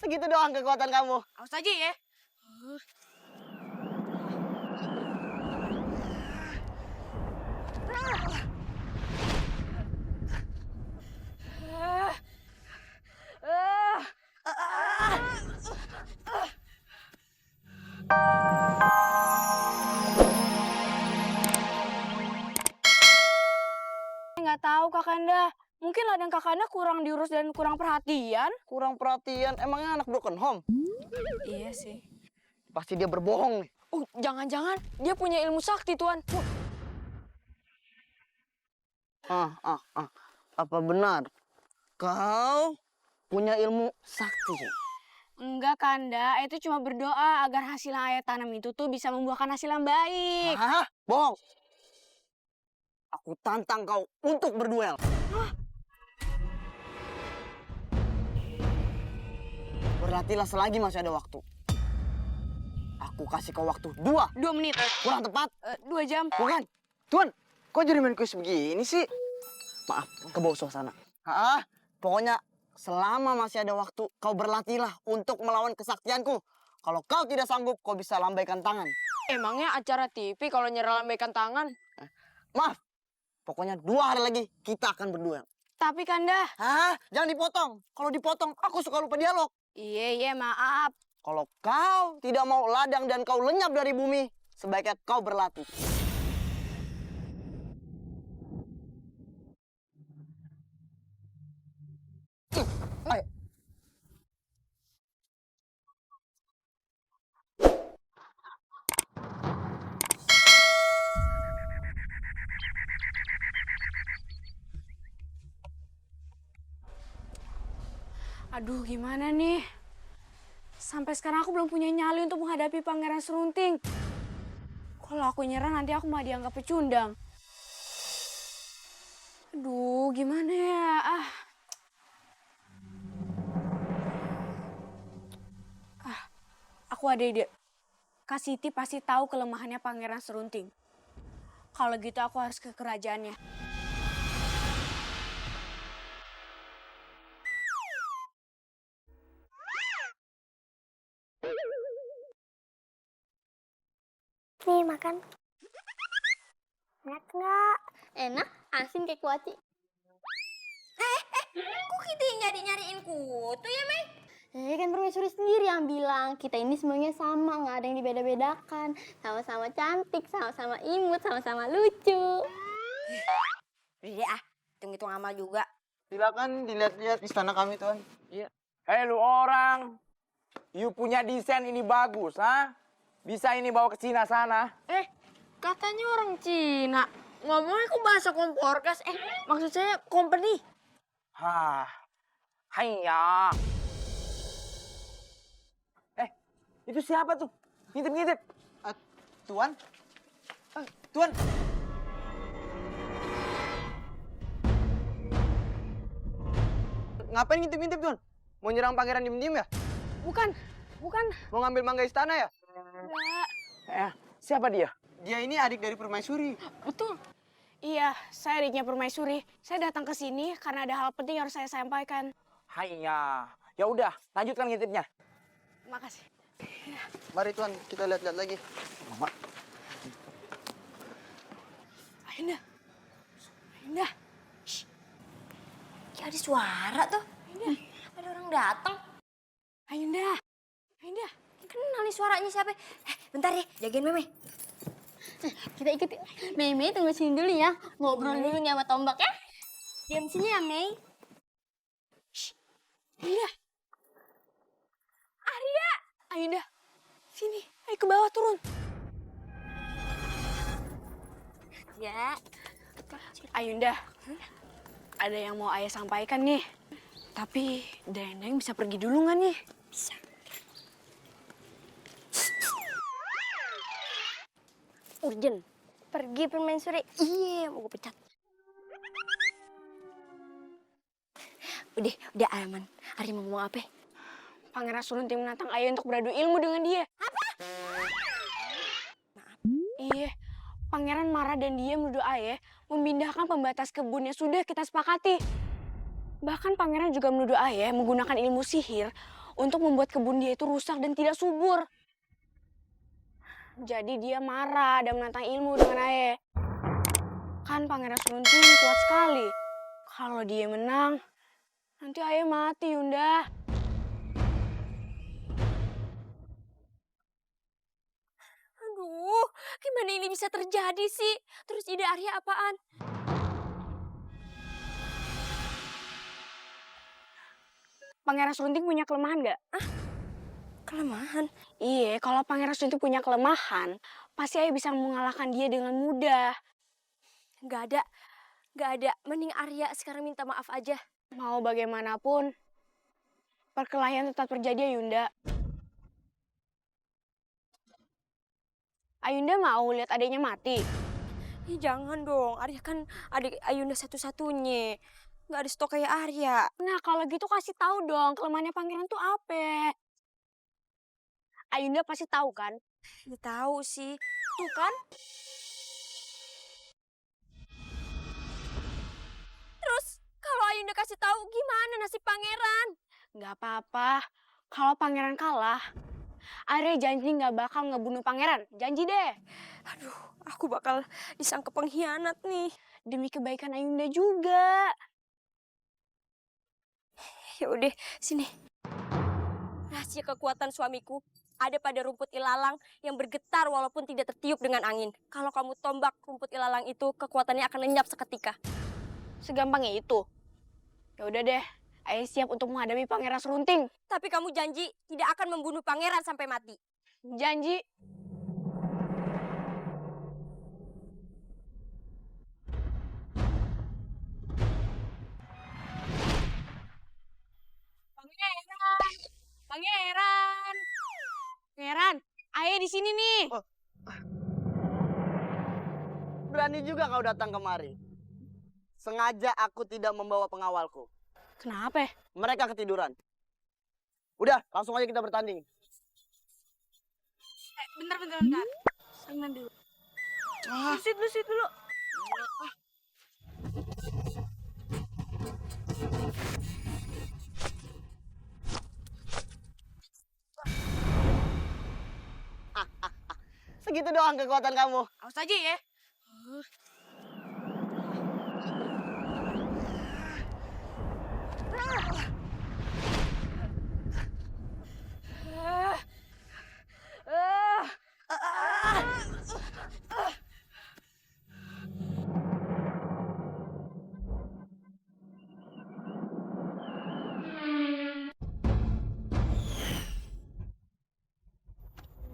segitu doang kekuatan kamu. Awas aja ya. Nggak tahu Kakanda. Mungkin ladang Kakanda kurang diurus dan kurang perhatian. Kurang perhatian, emangnya anak broken home? Iya sih. Pasti dia berbohong nih. Jangan-jangan dia punya ilmu sakti, Tuan. Apa benar kau punya ilmu sakti? Enggak, Kanda. Itu cuma berdoa agar hasil yang ayah tanam itu tuh bisa membuahkan hasil yang baik. Hah? Bohong. Aku tantang kau untuk berduel. Berlatihlah selagi masih ada waktu. Aku kasih kau waktu 2 2 menit. kurang tepat. 2 jam. Bukan. Tuan, kok jadi main kuis begini sih? Maaf, ke bawah suasana. Pokoknya selama masih ada waktu, kau berlatihlah untuk melawan kesaktianku. Kalau kau tidak sanggup, kau bisa lambaikan tangan. Emangnya acara TV kalau nyerah lambaikan tangan? Maaf, pokoknya 2 hari lagi kita akan berduel. Tapi Kanda. Jangan dipotong. Kalau dipotong, aku suka lupa dialog. Iya, maaf. Kalau kau tidak mau ladang dan kau lenyap dari bumi, sebaiknya kau berlatih. Ayo. Aduh, gimana nih? Sampai sekarang aku belum punya nyali untuk menghadapi Pangeran Serunting. Kalau aku nyerah nanti aku malah dianggap pecundang. Aduh, gimana ya? Aku ada ide. Kak Siti pasti tahu kelemahannya Pangeran Serunting. Kalau gitu aku harus ke kerajaannya. Nih, makan. Enak nggak? Enak, asin kayak kuaci. Kok kita nyariin kutu ya, Mei? Kan permaisuri sendiri yang bilang kita ini semuanya sama, nggak ada yang dibeda-bedakan. Sama-sama cantik, sama-sama imut, sama-sama lucu. Udah hitung-hitung amal juga. Silakan dilihat-lihat istana kami, Tuan. Iya. Lu orang, you punya desain ini bagus, Bisa ini bawa ke Cina sana. Katanya orang Cina. Ngomongnya kok bahasa Komporkas. Maksud saya company. Haiya. Itu siapa tuh? Ngintip-ngintip. Tuan? Tuan? Ngapain ngintip-ngintip, Tuan? Mau nyerang pangeran diem-diem ya? Bukan. Mau ngambil mangga istana ya? Enggak. Siapa dia? Dia ini adik dari permaisuri. Betul. Iya, saya adiknya Permaisuri. Saya datang ke sini karena ada hal penting yang harus saya sampaikan. Haiya. Ya udah, lanjutkan ngintipnya. Makasih. Mari, Tuan, kita lihat-lihat lagi. Mama. Ayunda. Kayak ada suara tuh. Ada orang datang. Ayunda. Kenal nih suaranya siapa? Bentar ya, jagain Meme. Kita ikut. Mei, tunggu sini dulu ya. Ngobrol dulu nih sama Tombak ya. Diam sini ya, Mei. Ayunda. Sini. Ayo ke bawah turun. Ya. Ayunda. Ada yang mau ayah sampaikan nih. Tapi Dendeng bisa pergi dulu nggak nih? Bisa. Urgent. Pergi permaisuri. Iya, mau gue pecat. Udah aman. Hari mau ngomong apa? Pangeran Serunting menantang ayah untuk beradu ilmu dengan dia. Apa? Iya. Pangeran marah dan dia menuduh ayah memindahkan pembatas kebun yang sudah kita sepakati. Bahkan pangeran juga menuduh ayah menggunakan ilmu sihir untuk membuat kebun dia itu rusak dan tidak subur. Jadi dia marah dan menantang ilmu dengan Ae. Kan Pangeran Serunting kuat sekali. Kalau dia menang, nanti Ae mati, Yunda. Aduh, gimana ini bisa terjadi sih? Terus ide Arya apaan? Pangeran Serunting punya kelemahan nggak? Kelemahan? Iya, kalau Pangeran Serunting punya kelemahan, pasti Ae bisa mengalahkan dia dengan mudah. Gak ada. Mending Arya sekarang minta maaf aja. Mau bagaimanapun, perkelahian tetap terjadi, Yunda. Ayunda mau lihat adiknya mati. Ih, jangan dong, Arya kan adik Ayunda satu-satunya. Gak ada stok kayak Arya. Nah, kalau gitu kasih tahu dong kelemahannya pangeran tuh apa. Ayunda pasti tahu kan? Ya, tahu sih. Tuh kan? Terus kalau Ayunda kasih tahu gimana nasib pangeran? Nggak apa-apa. Kalau pangeran kalah, Arya janji nggak bakal ngebunuh pangeran. Janji deh. Aduh, aku bakal disangka pengkhianat nih. Demi kebaikan Ayunda juga. Ya udah, sini. Rahasia kekuatan suamiku ada pada rumput ilalang yang bergetar walaupun tidak tertiup dengan angin. Kalau kamu tombak rumput ilalang itu, kekuatannya akan lenyap seketika. Segampangnya itu. Ya udah deh, Ayah siap untuk menghadapi Pangeran Serunting. Tapi kamu janji tidak akan membunuh pangeran sampai mati. Janji. Pangeran, Ayah di sini nih. Oh. Berani juga kau datang kemari. Sengaja aku tidak membawa pengawalku. Kenapa? Mereka ketiduran. Udah, langsung aja kita bertanding. Bentar. Sangat dulu. Ah. Lusit dulu. Segitu doang kekuatan kamu. Awas aja ya.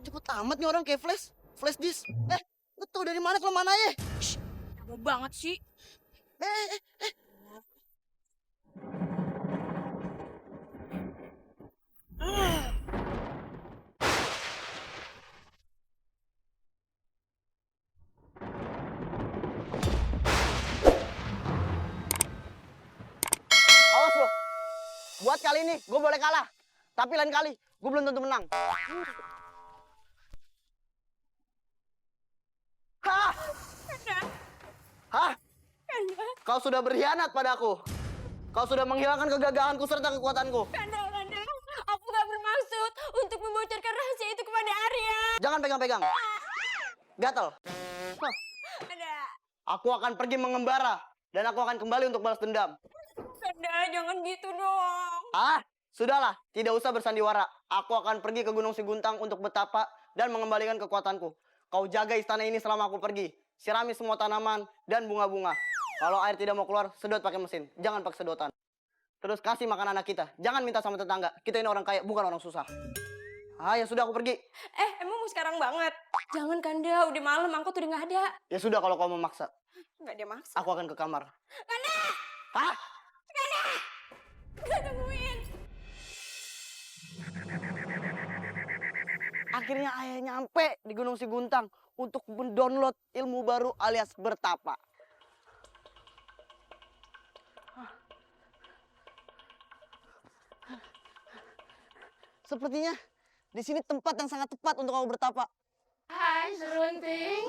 Cepet amat nih orang kayak flash disk. Lu tau dari mana kelemahan Ayah? Lama banget sih. Awas lo. Buat kali ini gue boleh kalah. Tapi lain kali gue belum tentu menang. Hah? Hah? Kau sudah berkhianat padaku. Kau sudah menghilangkan kegagahanku serta kekuatanku. Kanda, aku gak bermaksud untuk membocorkan rahasia itu kepada Arya. Jangan pegang-pegang. Gatel. Kanda, Aku akan pergi mengembara. Dan aku akan kembali untuk balas dendam. Kanda, jangan gitu dong. Sudahlah. Tidak usah bersandiwara. Aku akan pergi ke Gunung Siguntang untuk bertapa dan mengembalikan kekuatanku. Kau jaga istana ini selama aku pergi. Sirami semua tanaman dan bunga-bunga. Kalau air tidak mau keluar, sedot pakai mesin. Jangan pakai sedotan. Terus kasih makan anak kita. Jangan minta sama tetangga. Kita ini orang kaya, bukan orang susah. Ya sudah, aku pergi. Emang mau sekarang banget? Jangan Kanda, udah malam, angkot udah gak ada. Ya sudah, kalau kau memaksa. Gak ada maksa. Aku akan ke kamar. Kanda! Hah? Gak tungguin. Akhirnya Ayah nyampe di Gunung Siguntang untuk mendownload ilmu baru alias bertapa. Sepertinya di sini tempat yang sangat tepat untuk kau bertapa. Hai Serunting.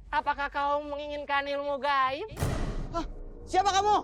Apakah kau menginginkan ilmu gaib? Siapa kamu?